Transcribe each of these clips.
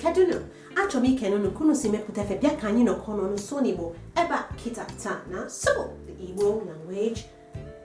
keduno achomi kenono kuno sime putefe bia kanyi no kono no so nibo eba kitata na so the Igbo language.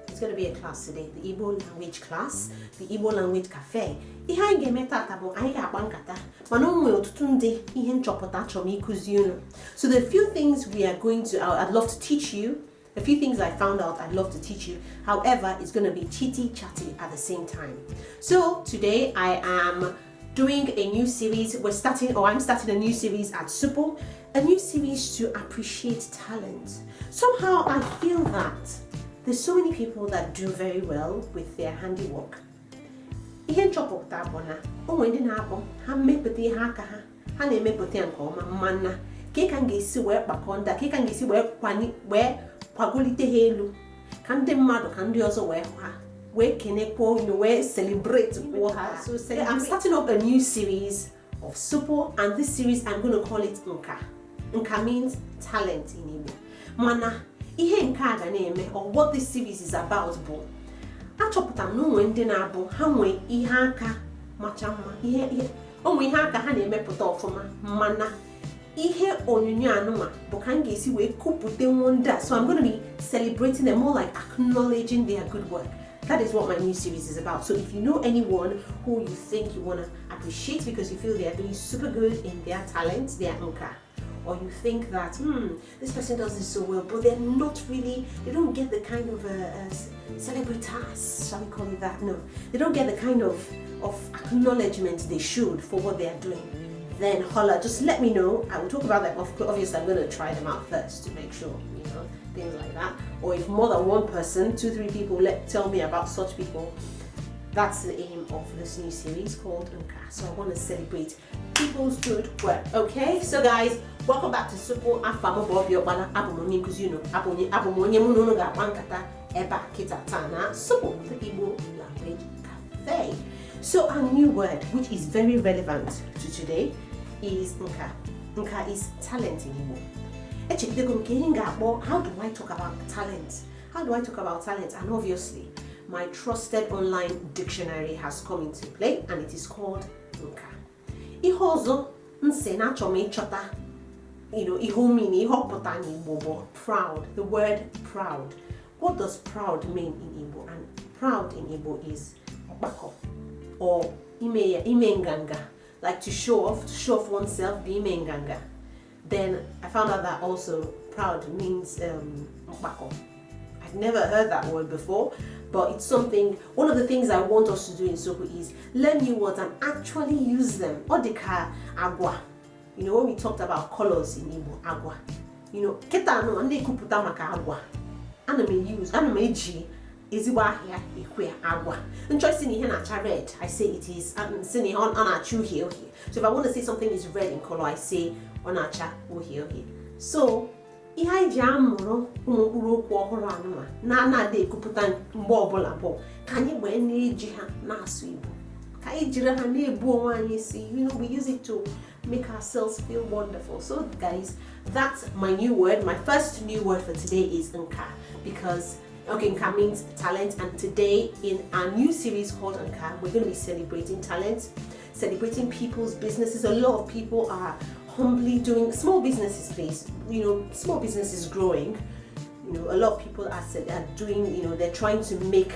It's going to be a class today, the Igbo language class, the Igbo language cafe. Ihe anyị ga-eme tata bụ anyị ga-agba nkata mana o nwere ọtụtụ ndị ihe nchọpụta achọrọ m ịkụzi unu. So the few things we are going to, I'd love to teach you. A few things I found out I'd love to teach you. However, it's going to be chitty chatty at the same time. So today I am doing a new series. I'm starting a new series at Supo, a new series to appreciate talent. Somehow I feel that there's so many people that do very well with their handiwork. Ihe nchọpụta bụ na onwe ndị na-abụ ha mmepụta ihe aka ha na-emepụta nke ọma mana ka ka ga-esi wee kpakọ nda ka ga-esi wee kwagolite ha elu ka ndị mmadụ ka ndị ọzọ wee hụ ha wee kenekwa wee celebrate ha. So I'm starting up a new series of Supo, and this series I'm going to call it Nka. Nka means talent in Igbo. Mana ihe nka ga na-eme, or what this series is about bụ achọpụta na onwe ndị na-abụ ha nwee ihe aka macha mma, onwe ihe aka ha na-emepụta ọfụma mana ihe onyonyo anụma bụ ka m ga-esi wee kupute wonder. So I'm going to be celebrating them, more like acknowledging their good work. That is what my new series is about. So if you know anyone who you think you want to appreciate because you feel they are doing super good in their talents, their Nka, or you think that this person does this so well but they're not really, they don't get the kind of celebritas, shall we call it that? No, they don't get the kind of acknowledgement they should for what they are doing, then holla, just let me know. I will talk about that. Obviously I'm going to try them out first to make sure, things like that. Or if more than one person, 2-3 people tell me about such people, that's the aim of this new series called Nka. So I want to celebrate people's good work. Okay, so guys, welcome back to Supo. Afamo Bobi Obala Abumonim, because Abumonyemuno ga Bankata Eba Kitatana Supo, the Igbo language cafe. So our new word, which is very relevant to today, is Nka. Nka is talent in Igbo. How do I talk about talent? How do I talk about talent? And obviously, my trusted online dictionary has come into play, and it is called Nka. Ihozo nse na chome chota, ihomini ihopota ni Igbo, proud. The word proud. What does proud mean in Igbo? And proud in Igbo is bako or imenganga, like to show off oneself, be imenganga. Then I found out that also proud means bako. I've never heard that word before, but it's something. One of the things I want us to do in Soko is learn new words and actually use them. Odeka agwa. When we talked about colors in Igbo, agwa. Keta no ande kuputa maka agwa. Aname ji ezigbo ahia ekwe agwa. Choice in here na red, I say it is sini on achu here. So if I want to say something is red in color, I say onacha here. So ihe anyị ji amụrụ ụmụ mkpụrụ okwu ọhụrụ anụma na-adị ekwupụta mgbe ọbụla bụ ka anyị gbee na-eji ha na-asụ Igbo, ka anyị jiri ha na-ebu onwe anyị isi. We use it to make ourselves feel wonderful. So guys, that's my new word. My first new word for today is Nka, because Nka means talent, and today in our new series called Nka, we're going to be celebrating talent, celebrating people's businesses. A lot of people are humbly doing small businesses, please. Small businesses growing. A lot of people are doing, they're trying to make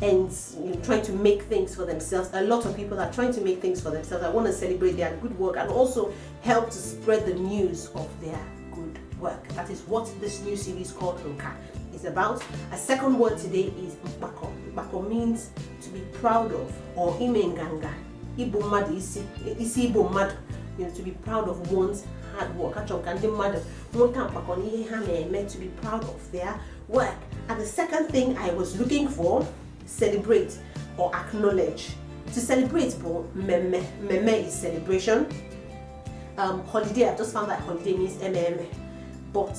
ends, trying to make things for themselves. A lot of people are trying to make things for themselves. I want to celebrate their good work and also help to spread the news of their good work. That is what this new series called Nka is about. A second word today is Mbako. Mbako means to be proud of, or imenganga. Ibo madu isi ibo madu. To be proud of one's hard work. To be proud of their work. And the second thing I was looking for, celebrate or acknowledge. To celebrate, meme is celebration. Holiday, I just found that holiday means mm. But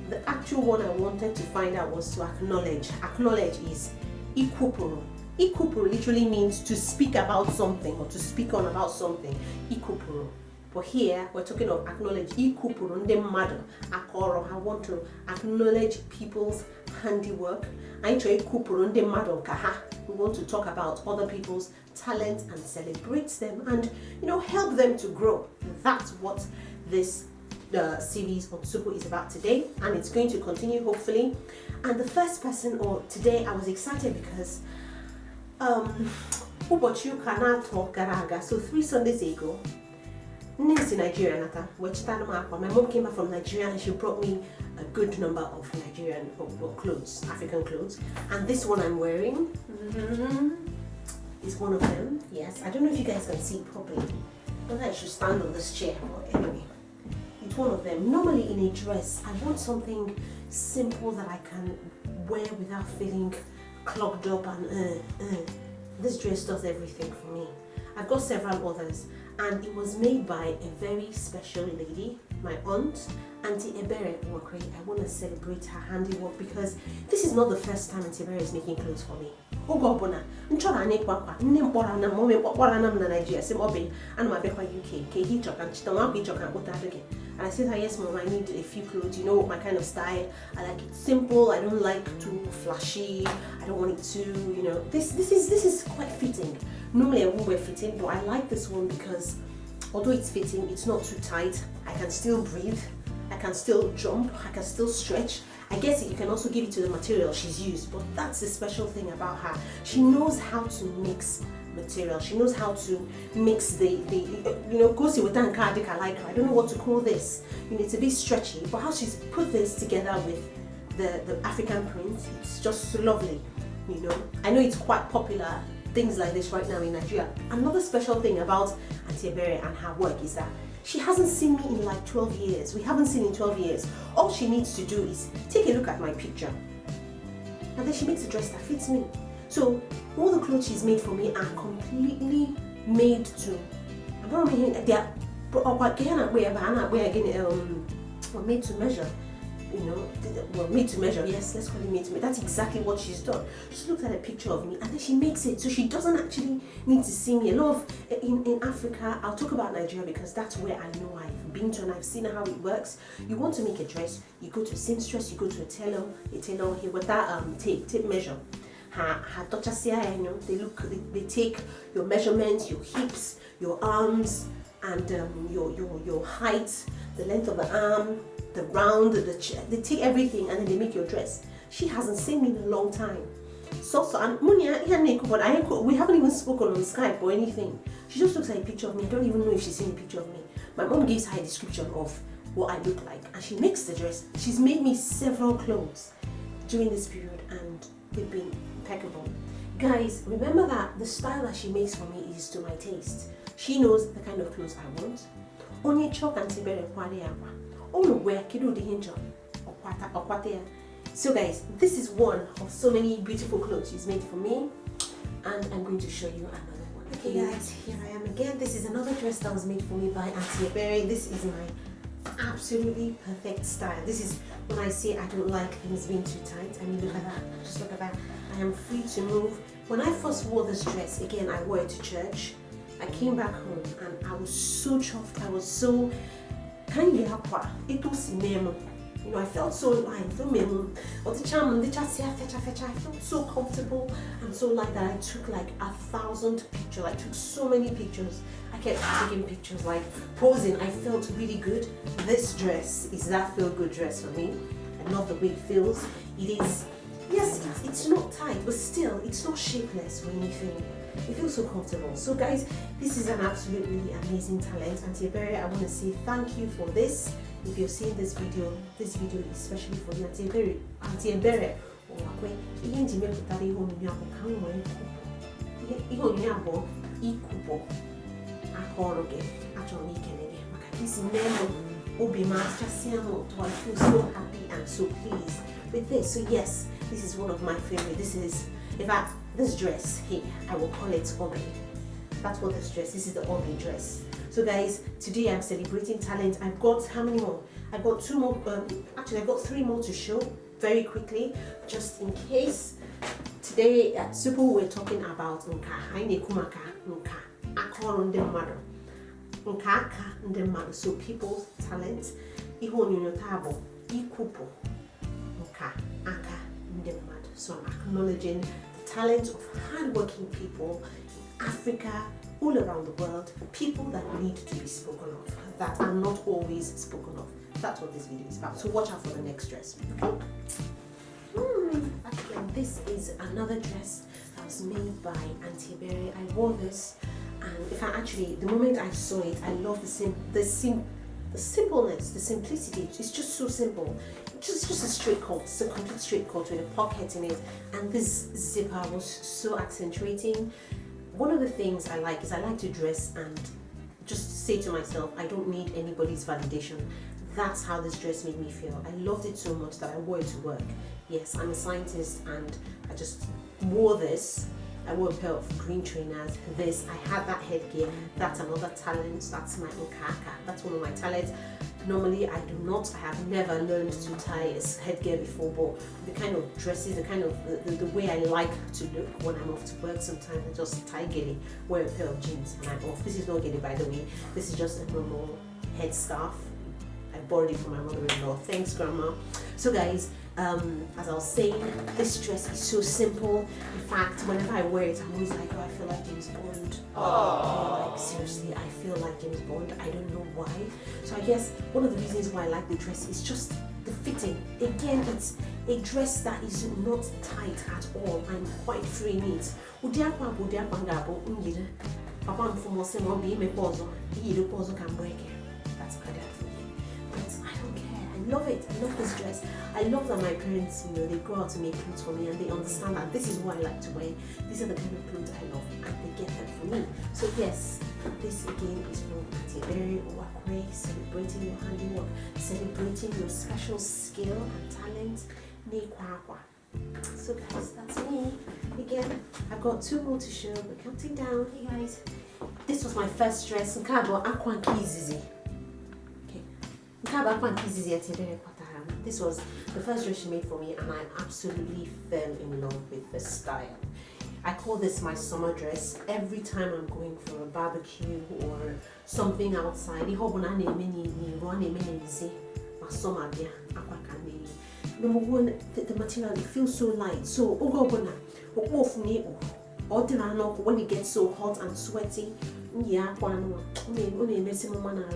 the actual one I wanted to find out was to acknowledge. Acknowledge is ikupuru. Ikupuru literally means to speak about something or to speak on about something. Ikupuru. But here we're talking of acknowledge. I want to acknowledge people's handiwork. I We want to talk about other people's talent and celebrate them and, help them to grow. That's what this series on Supo is about today, and it's going to continue hopefully. And the first person, or today, I was excited because so 3 Sundays ago, Nigeria, my mom came back from Nigeria and she brought me a good number of Nigerian clothes, African clothes, and this one I'm wearing is one of them. Yes, I don't know if you guys can see it properly, but I should stand on this chair. But anyway, it's one of them. Normally in a dress, I want something simple that I can wear without feeling clogged up and this dress does everything for me. I've got several others, and it was made by a very special lady, my aunt, Auntie Ebere Wakre. I want to celebrate her handiwork because this is not the first time Auntie Ebere is making clothes for me. Oh God, bona. Nchora ne kwakwa. Nne mbora na mome mbora na Nigeria. Sim obe. And my bekwa UK. Ke he chok and chitama he chok and put that again. And I said, yes, mom, I need a few clothes. You know my kind of style. I like it simple. I don't like too flashy. I don't want it too. This is quite fitting. Normally I won't wear fitting, but I like this one because although it's fitting, it's not too tight. I can still breathe. I can still jump. I can still stretch. I guess you can also give it to the material she's used, but that's the special thing about her. She knows how to mix material. She knows how to mix the gosi with I like her. I don't know what to call this. It's a bit stretchy, but how she's put this together with the African print, it's just so lovely. I know it's quite popular, things like this right now in Nigeria. Another special thing about Auntie Ebere and her work is that she hasn't seen me in like 12 years. We haven't seen in 12 years. All she needs to do is take a look at my picture. And then she makes a dress that fits me. So all the clothes she's made for me are completely made to, they are made to measure. Made to measure. Yes, let's call it made to measure. That's exactly what she's done. She looks at a picture of me and then she makes it so she doesn't actually need to see me. A lot of in Africa, I'll talk about Nigeria because that's where I know I've been to and I've seen how it works. You want to make a dress, you go to a seamstress, you go to a tailor here with that tape measure. They take your measurements, your hips, your arms, and your height, the length of the arm, the round, the chest. They take everything and then they make your dress. She hasn't seen me in a long time. And we haven't even spoken on Skype or anything. She just looks at a picture of me. I don't even know if she's seen a picture of me. My mom gives her a description of what I look like and she makes the dress. She's made me several clothes during this period and they've been impeccable. Guys, remember that the style that she makes for me is to my taste. She knows the kind of clothes I want. Onye chok and tibere kwade yakwa. So guys, this is one of so many beautiful clothes she's made for me, and I'm going to show you another one. Okay guys, here I am again. This is another dress that was made for me by Auntie Ebere. This is my absolutely perfect style. This is when I say I don't like things being too tight. I mean, look at that, just look at that. I am free to move. When I first wore this dress, again, I wore it to church. I came back home and I was so chuffed. I was so I felt so light. I felt so comfortable and so light that I took like 1,000 pictures. I took so many pictures. I kept taking pictures, like posing. I felt really good. This dress is that feel-good dress for me. I love the way it feels. It is, yes, it's not tight, but still, it's not shapeless or anything. It feels so comfortable. So guys, this is an absolutely amazing talent. Auntie Ebere, I want to say thank you for this. If you're seeing this video is especially for you. Auntie Ebere, I feel so happy and so pleased with this. So yes, this is one of my favorite. This is, in fact, this dress here, I will call it ugly. That's what this is the ugly dress. So guys, today I'm celebrating talent. I've got how many more? I've got 2 more, actually I've got 3 more to show very quickly, just in case. Today at Supo we're talking about nka, haine kumaka, nka, akoro ndemado. Nka aka ndemado, so people's talent. Iho nyonyotabo, ikupo, nka, aka ndemado. So I'm acknowledging the talent of hardworking people, Africa, all around the world, people that need to be spoken of, that are not always spoken of. That's what this video is about. So watch out for the next dress. Okay? Actually, this is another dress that was made by Auntie Berry. I wore this, and if I actually, the moment I saw it, I love the simpleness, the simplicity. It's just so simple. Just a straight coat. It's a complete straight coat with a pocket in it, and this zipper was so accentuating. One of the things I like is I like to dress and just say to myself, I don't need anybody's validation. That's how this dress made me feel. I loved it so much that I wore it to work. Yes, I'm a scientist, and I just wore this. I wore a pair of green trainers. This, I had that headgear. That's another talent. That's my okaka. That's one of my talents. Normally, I have never learned to tie a headgear before, but the kind of dresses, the way I like to look when I'm off to work, sometimes I just tie gilly, wear a pair of jeans, and I'm off. This is not gilly, by the way. This is just a normal headscarf. I borrowed it from my mother-in-law. Thanks, Grandma. So guys, as I was saying, this dress is so simple. In fact, whenever I wear it, I'm always like, oh, I feel like James Bond. Like, seriously, I feel like James Bond. I don't know why. So I guess one of the reasons why I like the dress is just the fitting. Again, it's a dress that is not tight at all. I'm quite free in it. That's my dad for me. But I don't care. I love it. I love this dress. I love that my parents, they go out to make clothes for me, and they understand that this is what I like to wear. These are the kind of clothes I love, and they get them for me. So yes, this again is from Auntie Berry Owakwe, celebrating your handiwork, celebrating your special skill and talent. So guys, that's me. Again, I've got 2 more to show. We're counting down. Hey guys, this was my first dress. This was the first dress she made for me, and I absolutely fell in love with the style. I call this my summer dress. Every time I'm going for a barbecue or something outside, number one, the material, it feels so light. So when it gets so hot and sweaty,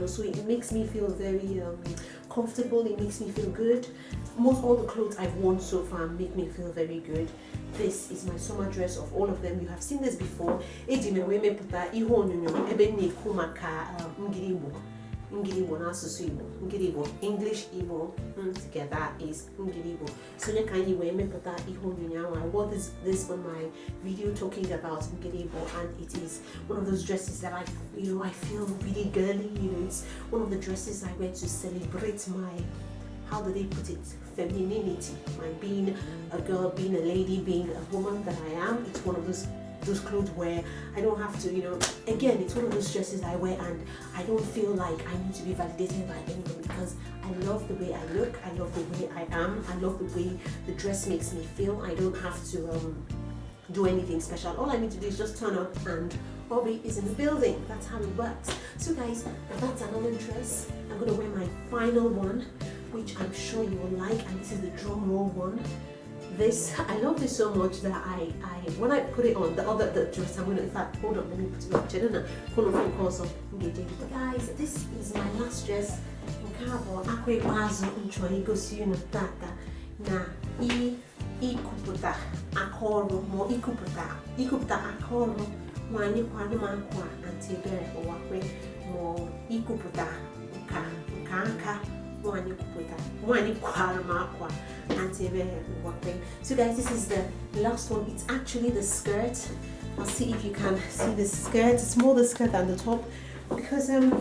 so it makes me feel very comfortable. It makes me feel good. All the clothes I've worn so far make me feel very good. This is my summer dress of all of them. You have seen this before. English Igbo together is Ngiribo. So I wore this on my video talking about Ngiribo, and it is one of those dresses that I feel really girly. It's one of the dresses I wear to celebrate my, how do they put it, femininity, my being a girl, being a lady, being a woman that I am. It's one of those clothes where I don't have to, again, it's one of those dresses I wear and I don't feel like I need to be validated by anyone, because I love the way I look, I love the way I am, I love the way the dress makes me feel. I don't have to do anything special. All I need to do is just turn up and Bobby is in the building. That's how it works. So guys, that's another dress. I'm going to wear my final one, which I'm sure you will like, and this is the drum roll one. I love this so much that I when I put it on, the dress, I'm gonna, in fact, hold on, let me put it on. But guys, this is my last dress. Ikuputa akoro mo ikuputa akoro mwani kwanu makwa Auntie Berry Owakwe mo ikuputa nka mwani kuputa mwani kwanu makwa Auntie Berry Owakwe. So guys, this is the last one. It's actually the skirt. I'll see if you can see the skirt. It's more the skirt than the top, because when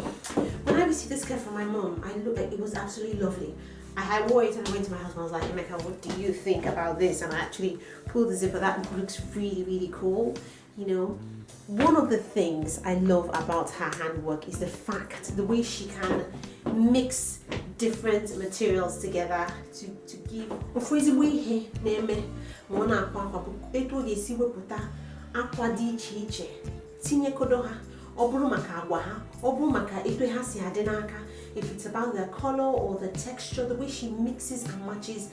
I received this skirt from my mom, it was absolutely lovely. I wore it and I went to my husband. I was like, Emeka, what do you think about this? And I actually pulled the zipper. That looks really, really cool. One of the things I love about her handwork is the fact, the way she can mix different materials together to give. If it's about the color or the texture, the way she mixes and matches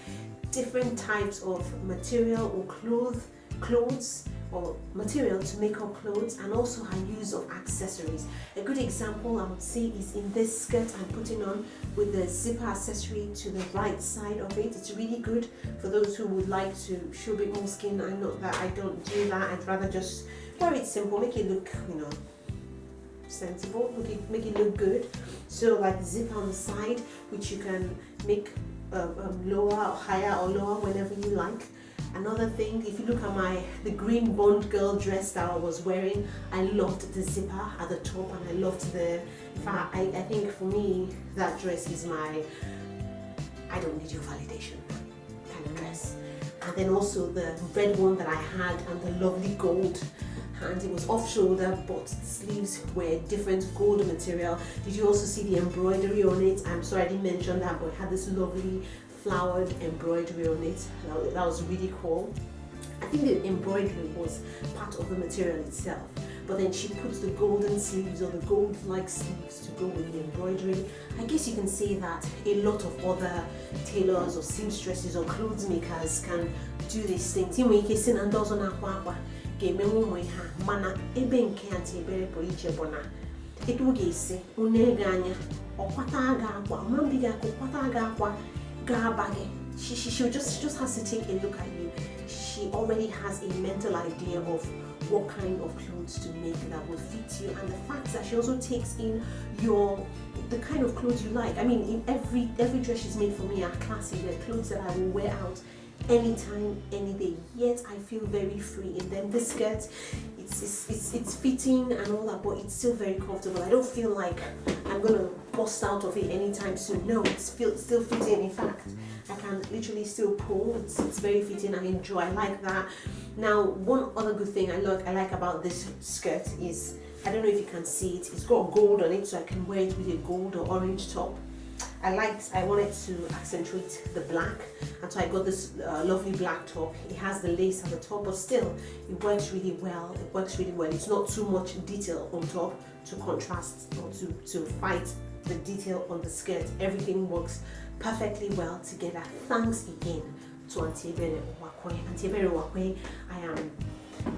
different types of material or cloth clothes or material to make up clothes, and also her use of accessories. A good example I would say is in this skirt I'm putting on with the zipper accessory to the right side of it. It's really good for those who would like to show a bit more skin. I know that I don't do that. I'd rather just wear it simple, make it look, sensible, make it look good. So like the zipper on the side, which you can make lower or higher or lower whenever you like. Another thing, if you look at the green Bond girl dress that I was wearing, I loved the zipper at the top, and I loved I think for me that dress is my I don't need your validation kind of dress. And then also the red one that I had, and the lovely gold, and it was off shoulder, but the sleeves were different gold material. Did you also see the embroidery on it? I'm sorry I didn't mention that, but it had this lovely flowered embroidery on it. That was really cool. I think the embroidery was part of the material itself, but then she puts the golden sleeves or the gold-like sleeves to go with the embroidery. I guess you can say that a lot of other tailors or seamstresses or clothes makers can do these things. Mana ebe nke anti ebere pụrụ iche bụ na etu ga-esi une ganya ọkwata ga akwa mambi ga kwata ga akwa ga abagi. She just has to take a look at you. She already has a mental idea of what kind of clothes to make that will fit you, and the fact that she also takes in the kind of clothes you like. I mean, in every dress she's made for me are classy. They're clothes that I will wear out anytime, any day, yet I feel very free in them. This skirt, it's fitting and all that, but it's still very comfortable. I don't feel like I'm gonna bust out of it anytime soon. No, it's still fitting. In fact, I can literally still pull. It's very fitting. I enjoy. I like that. Now, one other good thing I like about this skirt is, I don't know if you can see it, it's got gold on it, so I can wear it with a gold or orange top. I wanted to accentuate the black, and so I got this lovely black top. It has the lace at the top, but still it works really well. It's not too much detail on top to contrast or to fight the detail on the skirt. Everything works perfectly well together. Thanks again to Auntie Ebere Wakwe. Auntie Ebere Wakwe, I am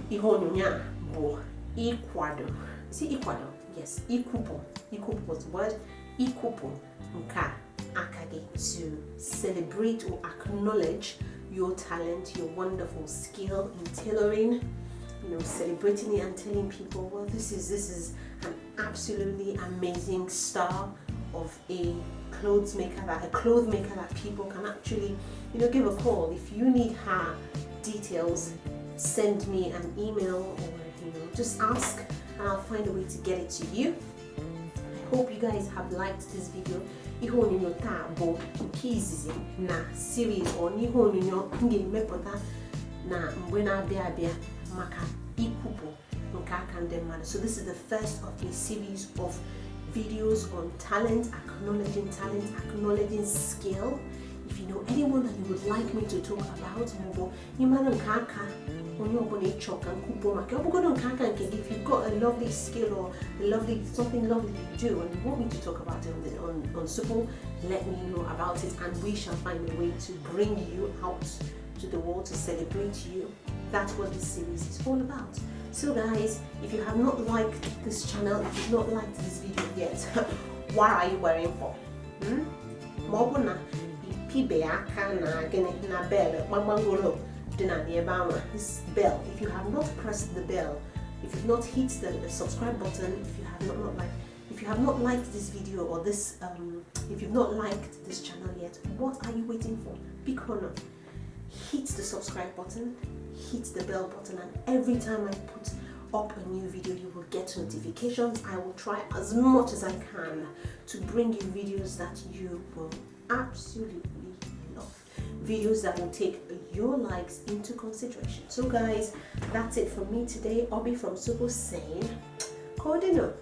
Ihonunya Bo Ecuador. See Ecuador? Yes, Ikupo. Ikupo was the word. Ikupo Nka Akage, to celebrate or acknowledge your talent, your wonderful skill in tailoring, celebrating it and telling people, well, this is an absolutely amazing star of a clothes maker that people can actually, give a call. If you need her details, send me an email, or just ask and I'll find a way to get it to you. I hope you guys have liked this video. Ihonyo tabo kizizi na series or ihonyo ngemepota na mbwena abia maka ikupo nkaka ndemana. So this is the first of a series of videos on talent, acknowledging skill. If you know anyone that you would like me to talk about, if you've got a lovely skill or something lovely to do and you want me to talk about it on Super, let me know about it, and we shall find a way to bring you out to the world to celebrate you. That's what this series is all about. So guys, if you have not liked this channel, if you've not liked this video yet, what are you worrying for? This bell, if you have not pressed the bell, if you've not hit the subscribe button, if you have not liked this video or this if you've not liked this channel yet, what are you waiting for? Pick one up, hit the subscribe button, hit the bell button, and every time I put up a new video you will get notifications. I will try as much as I can to bring you videos that you will absolutely love, videos that will take your likes into consideration. So guys, that's it from me today. Obi from Super saying, Cordino.